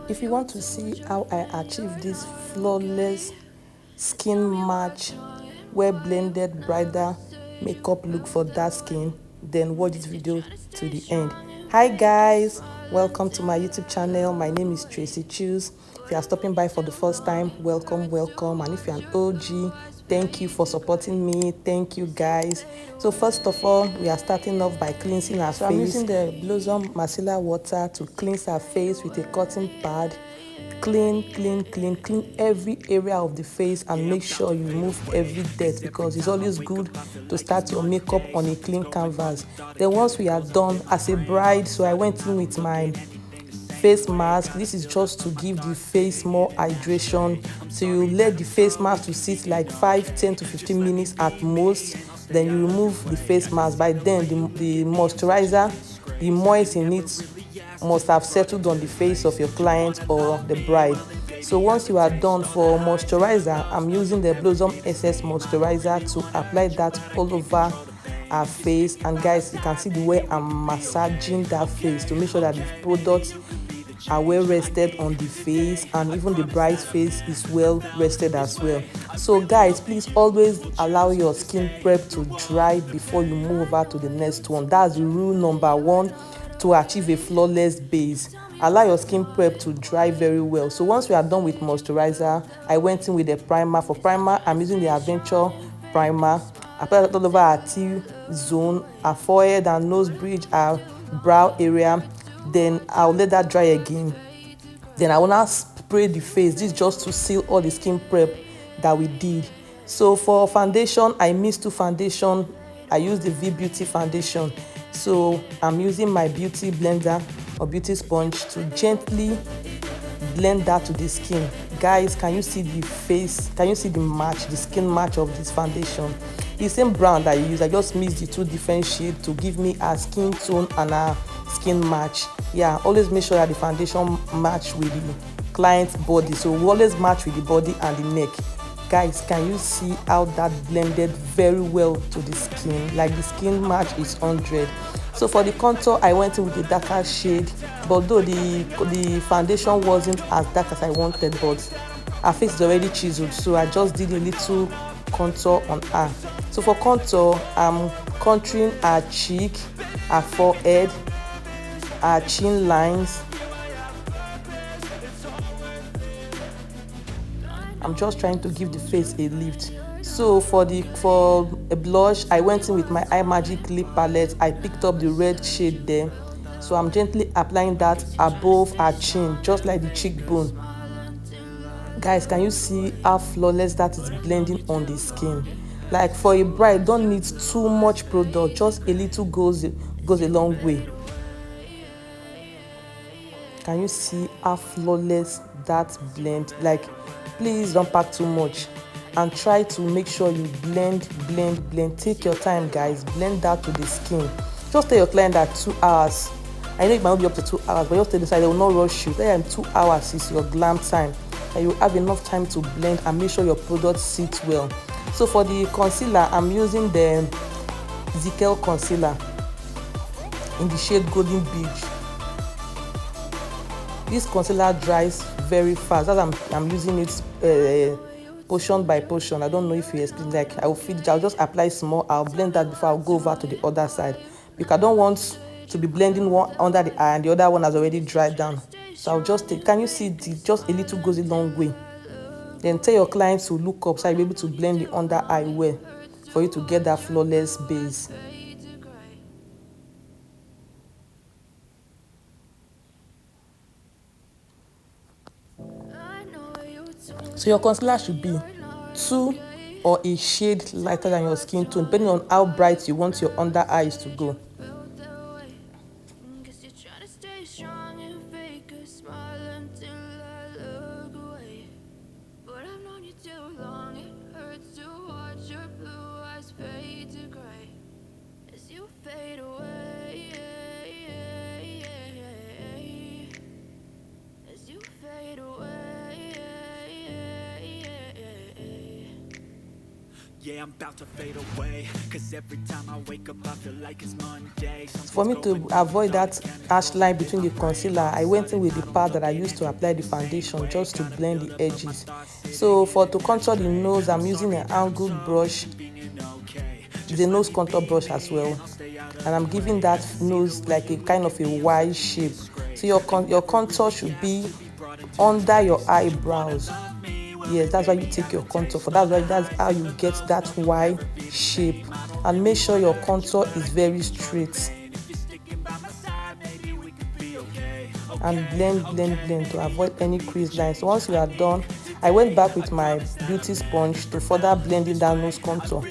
If you want to see how I achieve this flawless skin match well blended bridal makeup look for dark skin, then watch this video to the end. Hi guys, welcome to my YouTube channel. My name is Tracy Choose. If you are stopping by for the first time, welcome, and if you're an OG, thank you for supporting me. Thank you guys. So first of all, we are starting off by cleansing our face. I'm using the Blossom Micellar water to cleanse our face with a cotton pad. Clean every area of the face and make sure you remove every dirt, because it's always good to start your makeup on a clean canvas. Then once we are done, as a bride, so I went in with my face mask. This is just to give the face more hydration. So you let the face mask to sit like 5, 10 to 15 minutes at most, then you remove the face mask. By then the moisturizer, the moist in it must have settled on the face of your client or the bride. So once you are done, for moisturizer, I'm using the Blossom SS moisturizer to apply that all over our face. And guys, you can see the way I'm massaging that face to make sure that the products are well rested on the face, and even the bride's face is well rested as well. So guys, please always allow your skin prep to dry before you move over to the next one. That's the rule number one to achieve a flawless base. Allow your skin prep to dry very well. So once we are done with moisturizer, I went in with the primer. For primer, I'm using the Adventure primer. Apply it all over our T-zone, our forehead and nose bridge, our brow area. Then I'll let that dry again. Then I will now spray the face. This is just to seal all the skin prep that we did. So for foundation, I mixed two foundation. I use the V Beauty foundation. So I'm using my beauty blender or beauty sponge to gently blend that to the skin. Guys, can you see the face? Can you see the match, the skin match of this foundation? The same brown that I use, I just mixed the two different shades to give me a skin tone and a skin match. Yeah, always make sure that the foundation match with the client's body. So we always match with the body and the neck. Guys, can you see how that blended very well to the skin? Like the skin match is 100. So for the contour, I went in with a darker shade, but though the foundation wasn't as dark as I wanted, but her face is already chiseled, so I just did a little contour on her. So for contour, I'm contouring her cheek, her forehead, her chin lines. I'm just trying to give the face a lift. So for a blush, I went in with my Eye Magic lip palette. I picked up the red shade there. So I'm gently applying that above her chin, just like the cheekbone. Guys, can you see how flawless that is blending on the skin? Like for a bride, don't need too much product, just a little goes a long way. Can you see how flawless that blend? Like, please don't pack too much and try to make sure you blend. Take your time, guys. Blend that to the skin. Just tell your client that 2 hours. I know it might not be up to 2 hours, but just tell them they will not rush you. Tell them 2 hours is your glam time, and you have enough time to blend and make sure your product sits well. So for the concealer, I'm using the Zickel concealer in the shade Golden Beach. This concealer dries very fast. As I'm using it portion by portion. I don't know if you explain. Like I'll just apply small. I'll blend that before I'll go over to the other side, because I don't want to be blending one under the eye and the other one has already dried down. So I'll just take. Can you see just a little goes a long way? Then tell your client to look up so you'll be able to blend the under eye well for you to get that flawless base. So your concealer should be 2 or a shade lighter than your skin tone, depending on how bright you want your under eyes to go. For me to avoid that harsh line between the concealer, I went in with the pad that I used to apply the foundation just to blend the edges. So to contour the nose, I'm using an angled brush. It's a nose contour brush as well, and I'm giving that nose like a kind of a Y shape. So your contour should be under your eyebrows. Yes, that's why you take your contour for. That's how you get that Y shape, and make sure your contour is very straight. And blend to avoid any crease lines. So once you are done, I went back with my beauty sponge to further blend in that nose contour.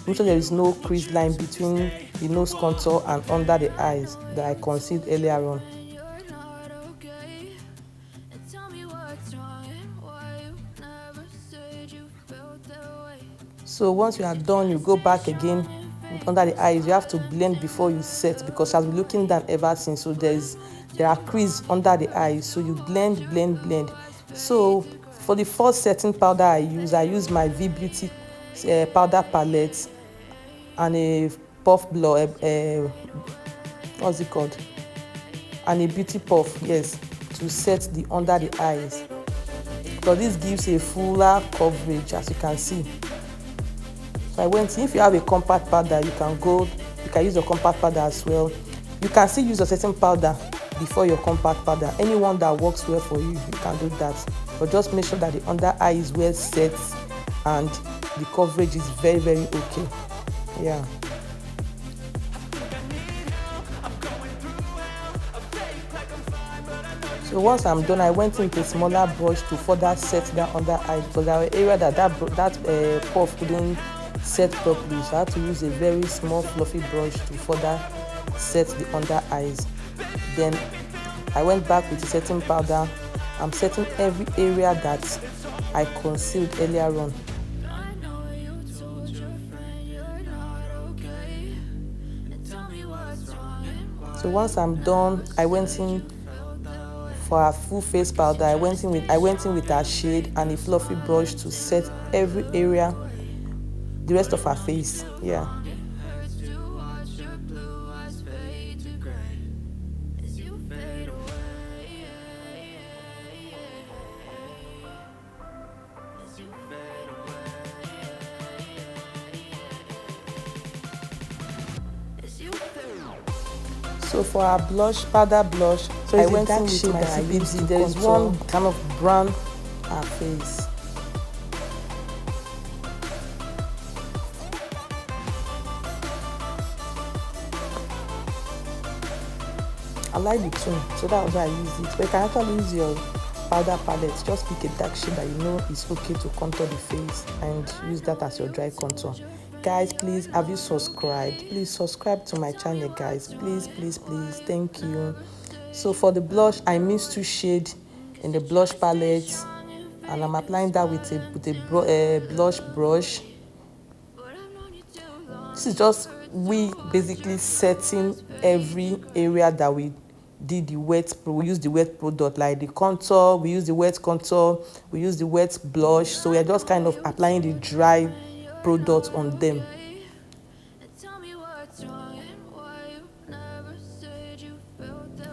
Make sure there is no crease line between the nose contour and under the eyes that I concealed earlier on. So once you are done, you go back again under the eyes. You have to blend before you set, because she has been looking down ever since. So there are creases under the eyes. So you blend. So for the first setting powder I use my V Beauty powder palette and a puff blow. What's it called? And a beauty puff, yes, to set the under the eyes. So this gives a fuller coverage, as you can see. So I went in. If you have a compact powder, you can use your compact powder as well. You can still use your setting powder before your compact powder. Anyone that works well for you, you can do that. But just make sure that the under eye is well set and the coverage is very okay. Yeah. So once I'm done, I went in with a smaller brush to further set that under eye, because there were areas that puff couldn't set properly. So I had to use a very small fluffy brush to further set the under eyes. Then I went back with the setting powder. I'm setting every area that I concealed earlier on. So once I'm done, I went in for a full face powder. I went in with a shade and a fluffy brush to set every area, the rest of her face. Yeah. So for our powder blush, so I went in with my CBD. There is one kind of brown her face. I like the tone, so that was why I used it. But you can actually use your powder palette. Just pick a dark shade that you know is okay to contour the face and use that as your dry contour. Guys, please, have you subscribed? Please subscribe to my channel, guys. Please, thank you. So for the blush, I mixed 2 shades in the blush palette, and I'm applying that with a blush brush. This is just we basically setting every area that we did we use the wet product, like the contour, we use the wet contour, we use the wet blush. So we are just kind of applying the dry product on them.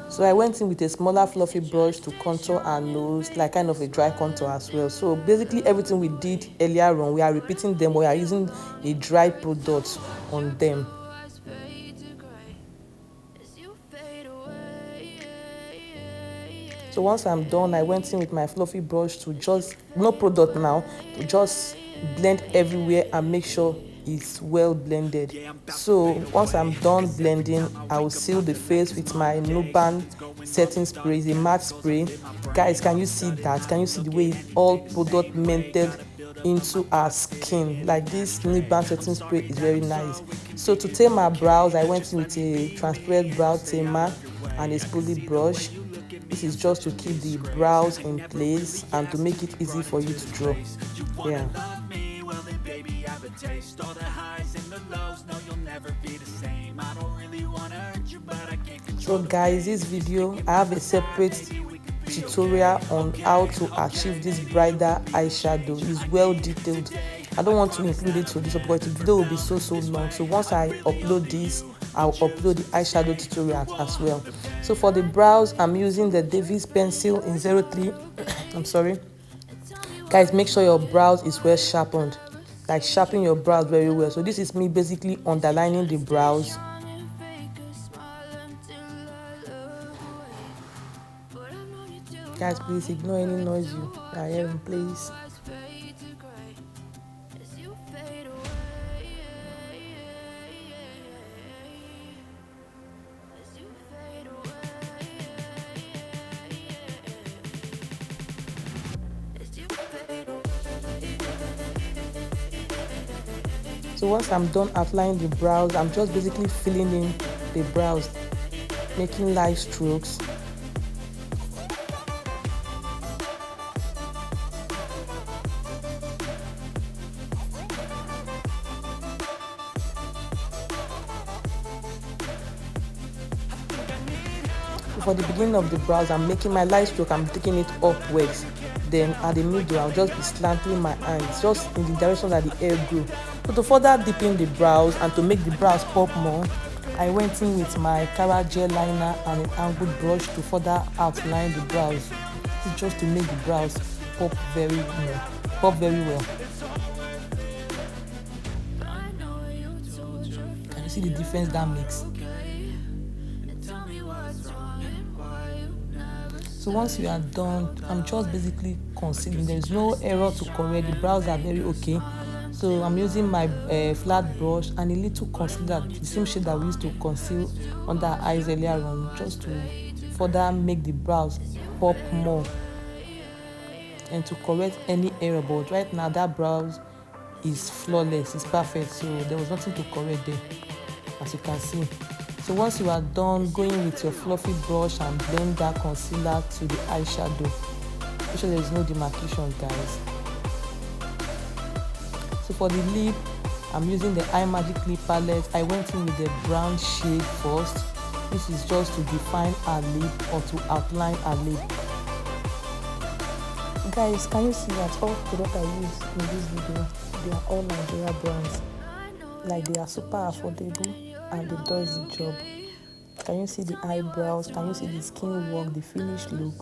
So I went in with a smaller fluffy brush to contour our nose, like kind of a dry contour as well. So basically everything we did earlier on, we are repeating them, we are using a dry product on them. So once I'm done, I went in with my fluffy brush to just, no product now, to just blend everywhere and make sure it's well blended. So once I'm done blending, I will seal the face with my Nuban setting spray. It's a matte spray. Guys, can you see that? Can you see the way all product melted into our skin? Like this Nuban setting spray is very nice. So to tame my brows, I went in with a transparent brow tamer and a spoolie brush. This is just to keep the brows in place and to make it easy for you to draw. Yeah. So guys, this video, I have a separate tutorial on how to achieve this bridal eyeshadow. It's well detailed. I don't want to include it to this because the video will be so long. So once I upload this, I'll upload the eyeshadow tutorial as well. So for the brows, I'm using the Davis pencil in 03. I'm sorry guys, make sure your brows is well sharpened, like sharpen your brows very well. So this is me basically underlining the brows. Guys, please ignore any noise you are hearing, please. So once I'm done outlining the brows, I'm just basically filling in the brows, making light strokes. For the beginning of the brows, I'm making my light stroke, I'm taking it upwards. Then at the middle, I'll just be slanting my hands just in the direction that the hair grew. So to further deepen the brows and to make the brows pop more, I went in with my Cara gel liner and an angled brush to further outline the brows. This is just to make the brows pop very well. Can you see the difference that makes? So once you are done, I'm just basically concealing. There is no error to correct. The brows are very okay. So I'm using my flat brush and a little concealer, the same shade that we used to conceal under our eyes earlier on, just to further make the brows pop more and to correct any error. But right now that brows is flawless, it's perfect. So there was nothing to correct there, as you can see. So once you are done, going with your fluffy brush and blend that concealer to the eyeshadow. Make sure there is no demarcation, guys. So for the lip, I'm using the Eye Magic lip palette. I went in with the brown shade first. This is just to define our lip or to outline our lip. Guys, can you see that all products I use in this video, they are all Nigeria brands. Like, they are super affordable and they does the job. Can you see the eyebrows? Can you see the skin work, the finished look?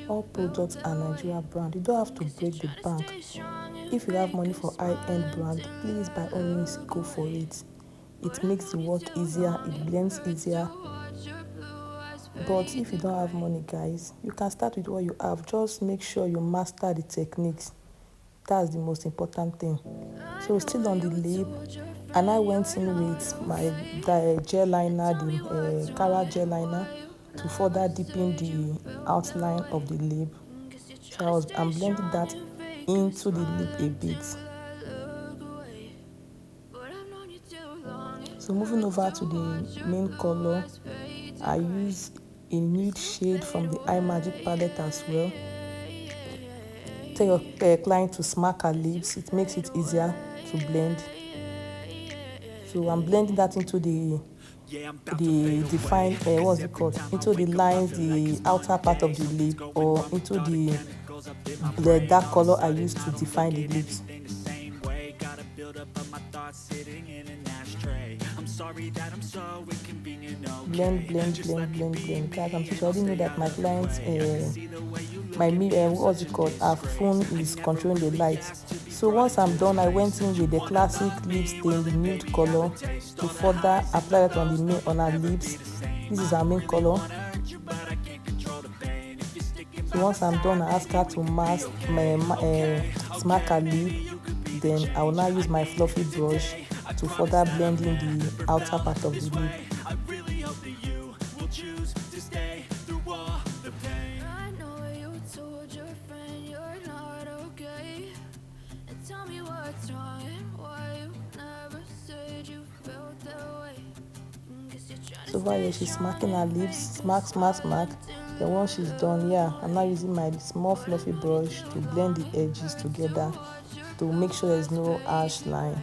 All products are Nigeria brand. You don't have to break the bank. If you have money for high-end brand, please by all means go for it. It makes the work easier, it blends easier. But if you don't have money, guys, you can start with what you have. Just make sure you master the techniques. That's the most important thing. So still on the lip, and I went in with my gel liner, the Cara gel liner, to further deepen the outline of the lip. So I'm blending that into the lip a bit. So moving over to the main color, I use a nude shade from the Eye Magic palette as well. Tell your client to smack her lips, it makes it easier to blend. So I'm blending that into the defined what's it called, into the lines, the outer part of the lip, or into the dark color I used to define the lips. Blend. Guys, I'm so sorry, I didn't know that my clients what's it called, our phone is controlling the lights. So once I'm done, I went in with the classic lip stain, the nude color, to further apply it on our lips. This is our main color. So once I'm done, I ask her to smack her lip. Then I will now use my fluffy brush to further blend in the outer part of the lip. So over here, she's smacking her lips, smack. Then once she's done, I'm now using my small fluffy brush to blend the edges together to make sure there's no harsh line.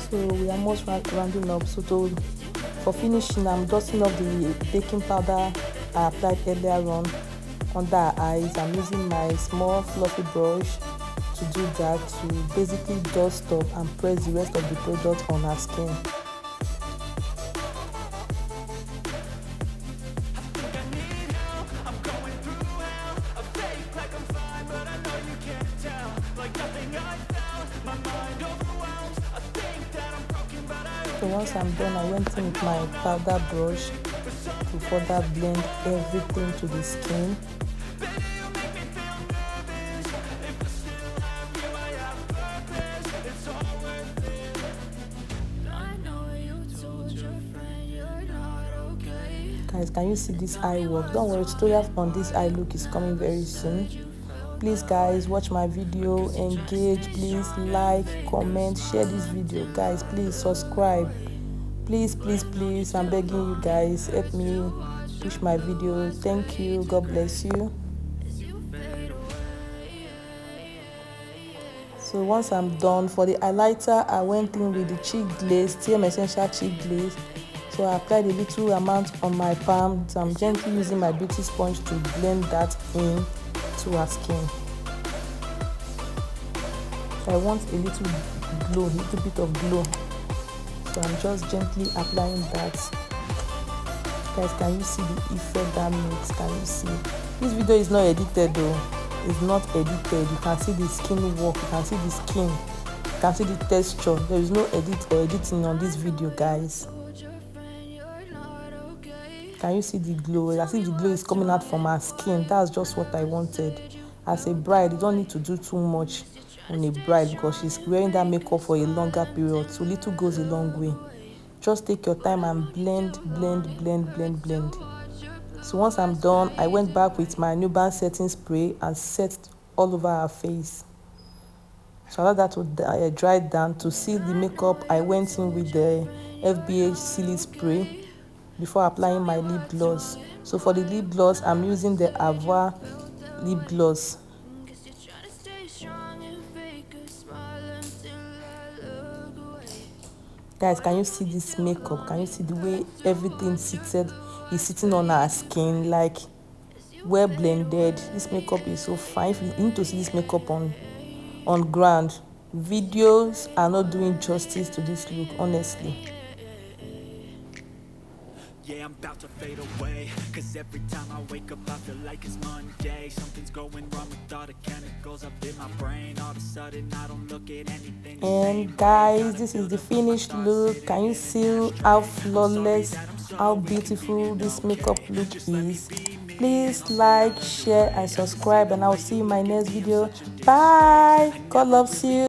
So we are almost rounding up. So for finishing, I'm dusting off the baking powder I applied earlier on under her eyes. I'm using my small fluffy brush to do that, to basically dust up and press the rest of the product on her skin. So once I'm done, I went in with my powder brush to further blend everything to the skin. Guys, can you see this eye work? Don't worry, tutorial on this eye look is coming very soon. Please guys, watch my video, engage, please like, comment, share this video. Guys, please subscribe. Please, I'm begging you guys, help me push my video. Thank you, God bless you. So once I'm done, for the highlighter, I went in with the cheek glaze, TM Essential cheek glaze. So I applied a little amount on my palm. So I'm gently using my beauty sponge to blend that in to her skin. So I want a little glow, a little bit of glow. So I'm just gently applying that. Guys, can you see the effect that makes? Can you see? This video is not edited though. It's not edited. You can see the skin work. You can see the skin. You can see the texture. There is no editing on this video, guys. Can you see the glow? I see the glow is coming out from her skin. That's just what I wanted. As a bride, you don't need to do too much on a bride because she's wearing that makeup for a longer period. So little goes a long way. Just take your time and blend. So once I'm done, I went back with my newborn setting spray and set all over her face. So I allowed that to dry down. To seal the makeup, I went in with the FBH Silly Spray before applying my lip gloss. So for the lip gloss, I'm using the Ajah lip gloss. Guys, can you see this makeup? Can you see the way everything is sitting on her skin, like well blended? This makeup is so fine. If you need to see this makeup on ground, videos are not doing justice to this look, honestly. Yeah, I'm about to fade away, cause every time I wake up I feel like it's Monday. Something's going wrong with all the chemicals up in my brain. All of a sudden I don't look at anything. And guys, this is the finished look. Can you see how flawless, how beautiful this makeup look is? Please like, share and subscribe, and I'll see you in my next video. Bye. God loves you.